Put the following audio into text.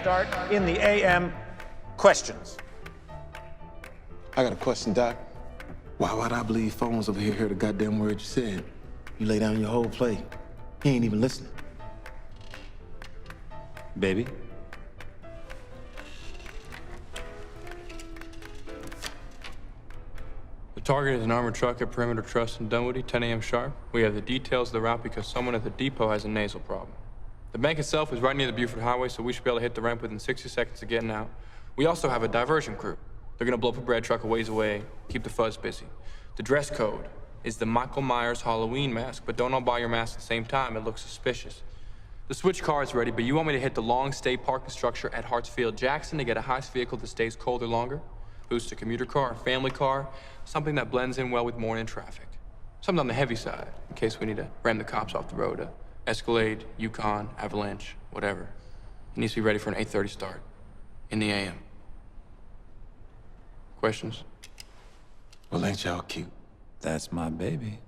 start in the AM. Questions? I got a question, Doc. Why'd I believe Phones over here heard the goddamn word you said? You lay down your whole play. He ain't even listening. Baby? The target is an armored truck at Perimeter Trust in Dunwoody, 10 a.m. sharp. We have the details of the route because someone at the depot has a nasal problem. The bank itself is right near the Buford Highway, so we should be able to hit the ramp within 60 seconds of getting out. We also have a diversion crew. They're gonna blow up a bread truck a ways away, keep the fuzz busy. The dress code is the Michael Myers Halloween mask, but don't all buy your mask at the same time. It looks suspicious. The switch car is ready, but you want me to hit the long stay parking structure at Hartsfield Jackson to get a heist vehicle that stays colder longer? Boost a commuter car, a family car, something that blends in well with morning traffic. Something on the heavy side, in case we need to ram the cops off the road. Escalade, Yukon, Avalanche, whatever. It needs to be ready for an 8:30 start in the AM. Questions? Well, ain't y'all cute? That's my baby.